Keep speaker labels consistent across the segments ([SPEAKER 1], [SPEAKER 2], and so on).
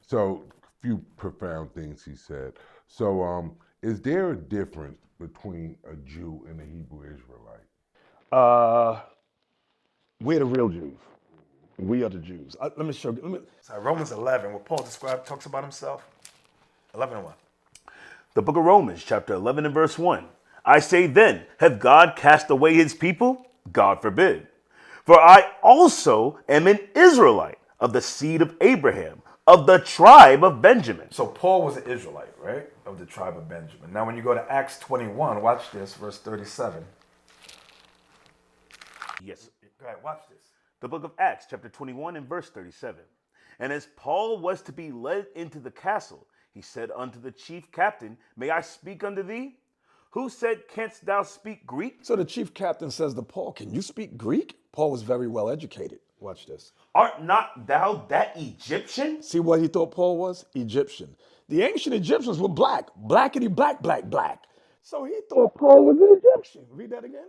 [SPEAKER 1] So, few profound things he said. So, is there a difference between a Jew and a Hebrew Israelite?
[SPEAKER 2] Uh, we're the real Jews. We are the Jews. Let me show you.
[SPEAKER 3] So Romans 11, where Paul talks about himself. 11 and 1. The book of Romans, chapter 11 and verse 1. I say then, have God cast away his people? God forbid. For I also am an Israelite of the seed of Abraham, of the tribe of Benjamin. So Paul was an Israelite, right? Of the tribe of Benjamin. Now when you go to Acts 21, watch this, verse 37. Yes. Go ahead, watch this. The book of Acts, chapter 21 and verse 37. And as Paul was to be led into the castle, he said unto the chief captain, may I speak unto thee? Who said, canst thou speak Greek?
[SPEAKER 2] So the chief captain says to Paul, can you speak Greek? Paul was very well educated. Watch this.
[SPEAKER 3] Art not thou that Egyptian?
[SPEAKER 2] See what he thought Paul was? Egyptian. The ancient Egyptians were black. Blackety black, black, black. So he thought Paul was an Egyptian. Read that again.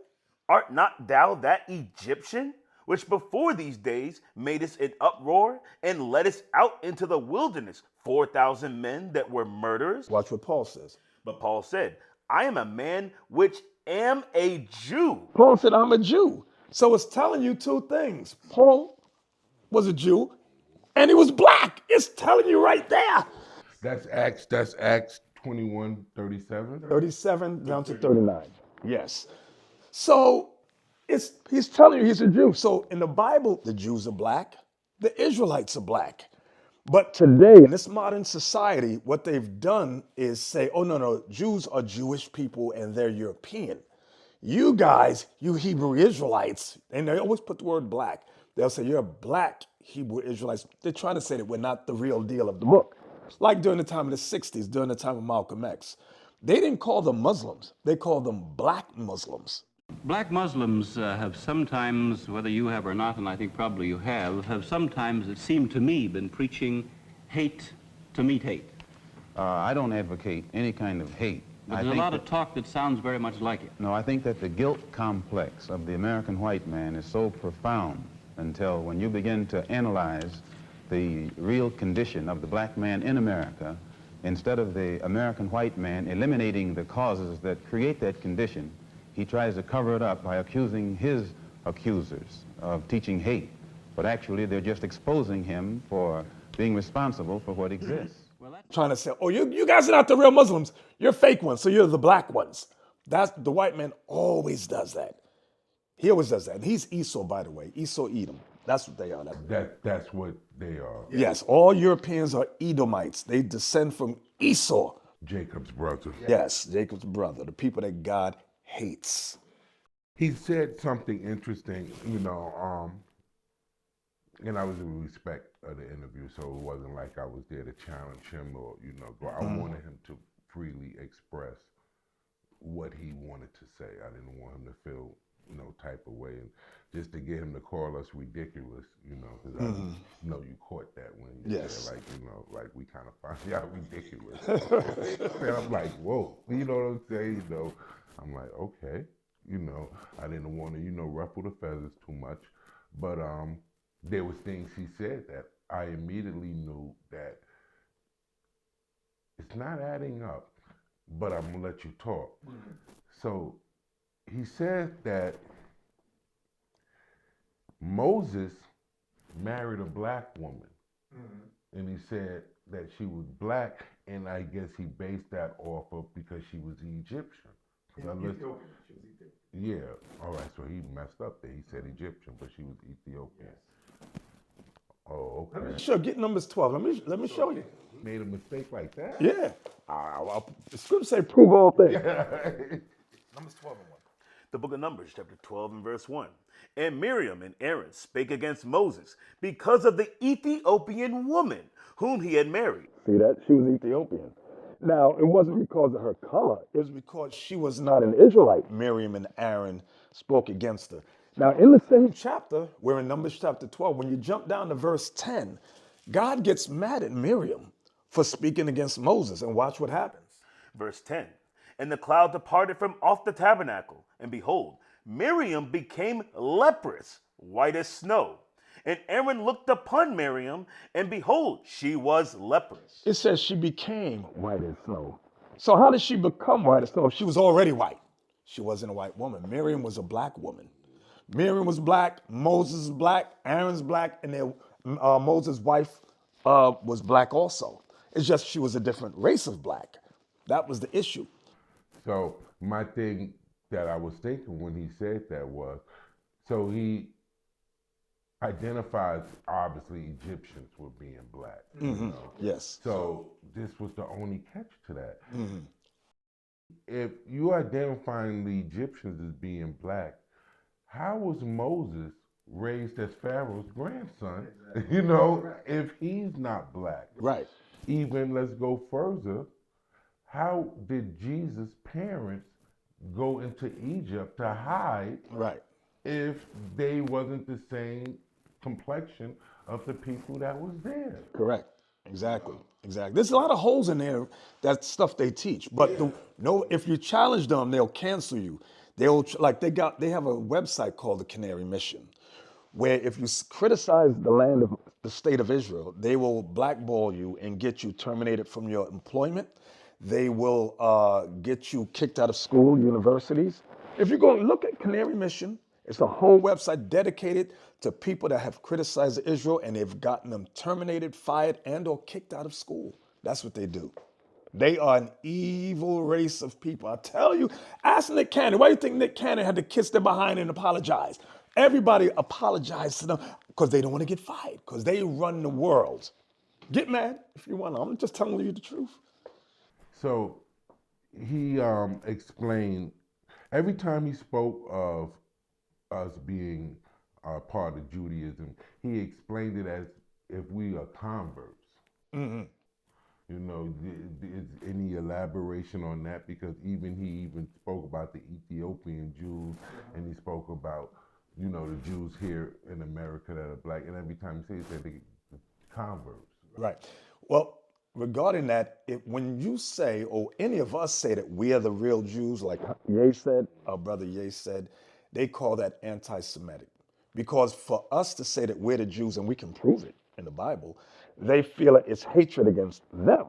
[SPEAKER 3] Art not thou that Egyptian, which before these days madest an uproar and leddest out into the wilderness 4,000 men that were murderers?
[SPEAKER 2] Watch what Paul says.
[SPEAKER 3] But Paul said, I am a man which am a Jew.
[SPEAKER 2] Paul said, I'm a Jew. So it's telling you two things. Paul was a Jew and he was black. It's telling you right there.
[SPEAKER 1] That's Acts 21, 37?
[SPEAKER 2] 37 down to 39. Yes. So he's telling you he's a Jew. So in the Bible, the Jews are black, the Israelites are black. But today, in this modern society, what they've done is say, oh, no, Jews are Jewish people and they're European. You guys, you Hebrew Israelites, and they always put the word black. They'll say, you're black Hebrew Israelites. They're trying to say that we're not the real deal of the book. Like during the time of the 60s, during the time of Malcolm X. They didn't call them Muslims. They called them black Muslims.
[SPEAKER 4] Black Muslims have sometimes, whether you have or not, and I think probably you have sometimes, it seemed to me, been preaching hate to meet hate.
[SPEAKER 5] I don't advocate any kind of hate.
[SPEAKER 4] But there's a lot of talk that sounds very much like it.
[SPEAKER 5] No, I think that the guilt complex of the American white man is so profound until when you begin to analyze the real condition of the black man in America, instead of the American white man eliminating the causes that create that condition, he tries to cover it up by accusing his accusers of teaching hate. But actually, they're just exposing him for being responsible for what exists.
[SPEAKER 2] Trying to say, oh, you guys are not the real Muslims. You're fake ones, so you're the black ones. That's the white man always does that. He always does that. And he's Esau, by the way. Esau, Edom. That's what they are.
[SPEAKER 1] That's what they are.
[SPEAKER 2] Yes, all Europeans are Edomites. They descend from Esau.
[SPEAKER 1] Jacob's brother.
[SPEAKER 2] Yes, Jacob's brother, the people that God hates.
[SPEAKER 1] He said something interesting, and I was in respect of the interview, so it wasn't like I was there to challenge him or, go. I wanted him to freely express what he wanted to say. I didn't want him to feel, type of way. And just to get him to call us ridiculous, because I know you caught that when you said, like we kind of find out ridiculous. And I'm like, whoa, you know what I'm saying? I'm like, okay, I didn't want to, ruffle the feathers too much, but there was things he said that I immediately knew that it's not adding up, but I'm gonna let you talk. So he said that Moses married a black woman, and he said that she was black, and I guess he based that off of because she was Egyptian.
[SPEAKER 3] Ethiopian.
[SPEAKER 1] Yeah, all right, so he messed up there. He said Egyptian, but she was Ethiopian. Yes. Oh, okay.
[SPEAKER 2] Sure, get Numbers 12. Let me show you.
[SPEAKER 1] He made a mistake like that?
[SPEAKER 2] Yeah. The scripture say prove all things.
[SPEAKER 3] Numbers 12 and 1. The book of Numbers, chapter 12 and verse 1. And Miriam and Aaron spake against Moses because of the Ethiopian woman whom he had married.
[SPEAKER 2] See that? She was Ethiopian. Now, it wasn't because of her color. It was because she was not an Israelite. Miriam and Aaron spoke against her. Now, in the same chapter, we're in Numbers chapter 12, when you jump down to verse 10, God gets mad at Miriam for speaking against Moses. And watch what happens.
[SPEAKER 3] Verse 10. And the cloud departed from off the tabernacle, and behold, Miriam became leprous, white as snow. And Aaron looked upon Miriam, and behold, she was leprous.
[SPEAKER 2] It says she became white as snow. So how did she become white as snow if she was already white? She wasn't a white woman. Miriam was a black woman. Miriam was black, Moses is black, Aaron's black, and then Moses' wife was black also. It's just she was a different race of black. That was the issue.
[SPEAKER 1] So my thing that I was thinking when he said that was, so he identifies obviously Egyptians with being black. You know?
[SPEAKER 2] Yes.
[SPEAKER 1] So this was the only catch to that. If you're identifying the Egyptians as being black, how was Moses raised as Pharaoh's grandson? You know, if he's not black.
[SPEAKER 2] Right.
[SPEAKER 1] Even let's go further. How did Jesus' parents go into Egypt to hide
[SPEAKER 2] Right.
[SPEAKER 1] if they wasn't the same complexion of the people that was there?
[SPEAKER 2] Correct. Exactly. Exactly. There's a lot of holes in there. That's stuff they teach. But if you challenge them, they'll cancel you. They have a website called the Canary Mission, where if you criticize the land of the state of Israel, they will blackball you and get you terminated from your employment. They will get you kicked out of school, universities. If you go look at Canary Mission, it's a whole website dedicated to people that have criticized Israel, and they've gotten them terminated, fired, and or kicked out of school. That's what they do. They are an evil race of people. I tell you, ask Nick Cannon. Why do you think Nick Cannon had to kiss them behind and apologize? Everybody apologized to them because they don't want to get fired, because they run the world. Get mad if you want. I'm just telling you the truth.
[SPEAKER 1] So he explained, every time he spoke of us being part of Judaism, he explained it as if we are converts. You know, is any elaboration on that? Because he even spoke about the Ethiopian Jews, and he spoke about, you know, the Jews here in America that are black, and every time he said they converts.
[SPEAKER 2] Right. Well, regarding that, when you say, or any of us say that we are the real Jews, like Ye said, our brother Ye said, they call that anti-Semitic. Because for us to say that we're the Jews, and we can prove it in the Bible, they feel it's hatred against them.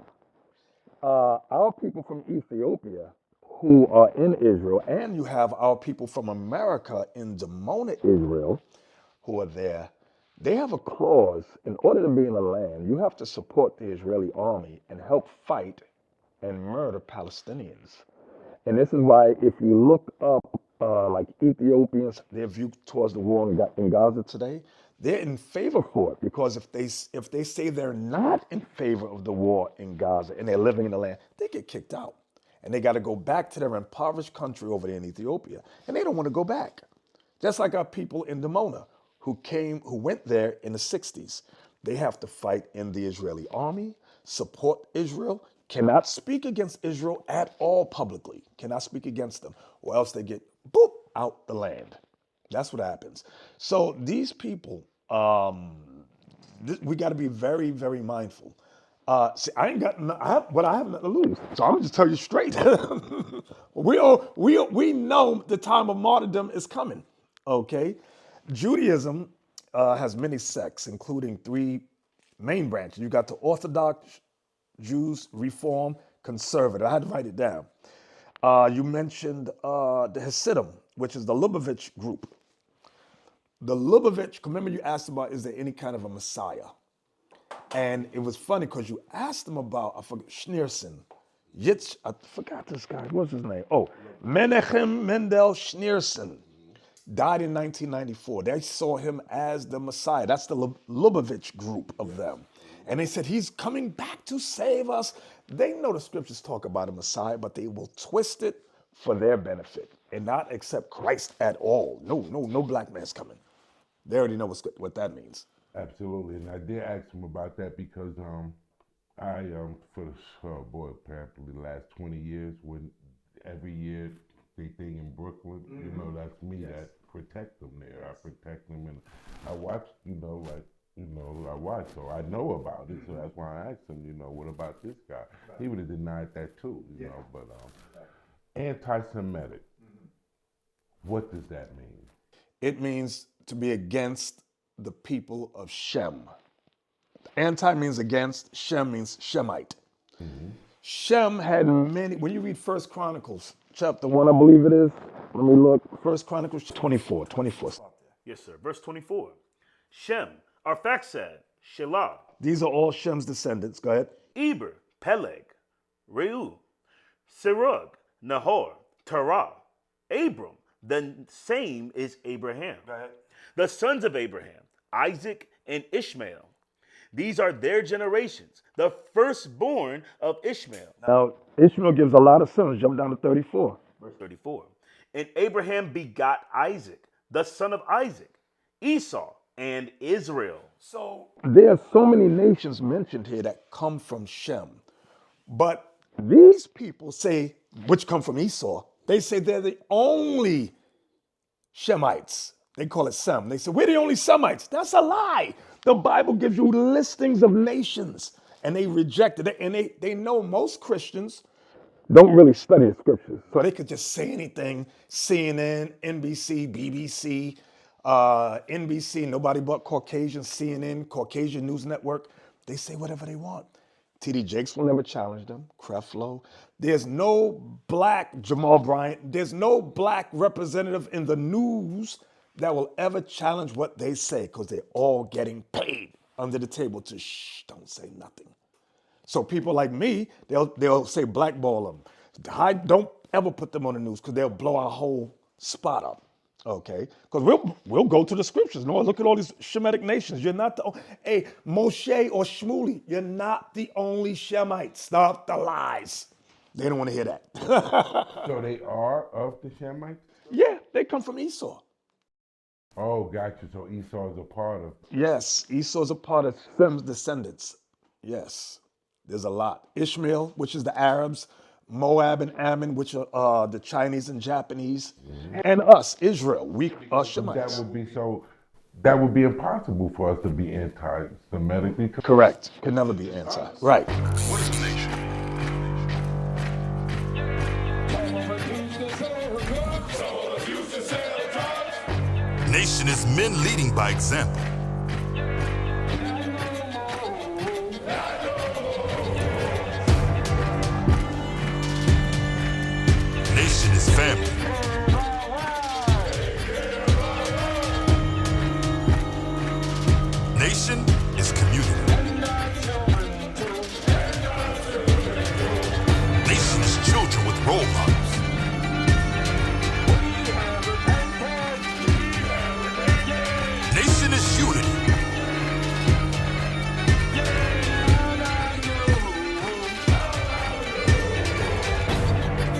[SPEAKER 2] Our people from Ethiopia who are in Israel, and you have our people from America in Dimona, Israel, who are there, they have a clause, in order to be in the land, you have to support the Israeli army and help fight and murder Palestinians. And this is why if you look up like Ethiopians, their view towards the war in Gaza today, they're in favor for it, because if they say they're not in favor of the war in Gaza and they're living in the land, they get kicked out. And they got to go back to their impoverished country over there in Ethiopia. And they don't want to go back. Just like our people in Dimona who went there in the 60s. They have to fight in the Israeli army, support Israel, cannot speak against Israel at all publicly, cannot speak against them, or else they get boop out the land. That's what happens. So these people, we got to be very, very mindful. See, I have nothing to lose, so I'm just tell you straight. we know the time of martyrdom is coming. Okay, Judaism has many sects, including 3 main branches. You got the Orthodox Jews, Reform, Conservative. I had to write it down. You mentioned the Hasidim, which is the Lubavitch group. The Lubavitch, remember you asked about, is there any kind of a Messiah? And it was funny because you asked them about, I forgot, Schneerson. I forgot this guy, what's his name? Oh, Menachem Mendel Schneerson. Died in 1994. They saw him as the Messiah. That's the Lubavitch group of them. And they said, he's coming back to save us. They know the scriptures talk about a Messiah, but they will twist it for their benefit and not accept Christ at all. No black man's coming. They already know what that means.
[SPEAKER 1] Absolutely. And I did ask him about that because for apparently the last 20 years, when every year they thing in Brooklyn, you know, that's me that protect them there. I protect them, and I watch, I watch, so I know about it. So that's why I asked him, what about this guy? He would have denied that too, you know. But anti-Semitic, what does that mean?
[SPEAKER 2] It means to be against the people of Shem. Anti means against, Shem means Shemite. Shem had many, when you read First Chronicles, chapter 1, I believe it is. Let me look. First Chronicles 24.
[SPEAKER 3] Yes, sir. Verse 24. Shem, Arphaxad, Shelah,
[SPEAKER 2] These are all Shem's descendants. Go ahead.
[SPEAKER 3] Eber, Peleg, Reu, Serug, Nahor, Terah, Abram. The same is Abraham.
[SPEAKER 2] Go ahead.
[SPEAKER 3] The sons of Abraham, Isaac and Ishmael. These are their generations, the firstborn of Ishmael.
[SPEAKER 2] Now, Ishmael gives a lot of sons. Jump down to 34.
[SPEAKER 3] Verse 34. And Abraham begot Isaac, the son of Isaac, Esau, and Israel.
[SPEAKER 2] So there are so many nations mentioned here that come from Shem. But these people say, which come from Esau, they say they're the only Shemites. They call it Sem. They say, we're the only Semites. That's a lie. The Bible gives you listings of nations, and they rejected it. And they know most Christians don't really study the scriptures. So they could just say anything. CNN, NBC, BBC, NBC, nobody but Caucasian, CNN, Caucasian News Network. They say whatever they want. T.D. Jakes will never challenge them. Creflo. There's no black Jamal Bryant. There's no black representative in the news that will ever challenge what they say, because they're all getting paid under the table to don't say nothing. So people like me, they'll say blackball them. Don't ever put them on the news, because they'll blow our whole spot up. Okay, because we'll go to the scriptures. No, look at all these Shemitic nations. You're not the hey Moshe or Shmuley. You're not the only Shemite. Stop the lies. They don't want to hear that.
[SPEAKER 1] So they are of the Shemites?
[SPEAKER 2] Yeah, they come from Esau.
[SPEAKER 1] Oh, gotcha. So Esau is a part of.
[SPEAKER 2] Yes, Esau's a part of Shem's descendants. Yes, there's a lot. Ishmael, which is the Arabs. Moab and Ammon, which are the Chinese and Japanese, and us, Israel, we are Shemites.
[SPEAKER 1] That would be impossible for us to be anti-Semitic.
[SPEAKER 2] Correct. Could never be anti. Right.
[SPEAKER 6] What is a nation?
[SPEAKER 7] Nation is men leading by example. Nation is family. Nation is community. Nation is children with role models. Nation is unity.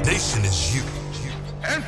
[SPEAKER 7] Nation is you.
[SPEAKER 6] And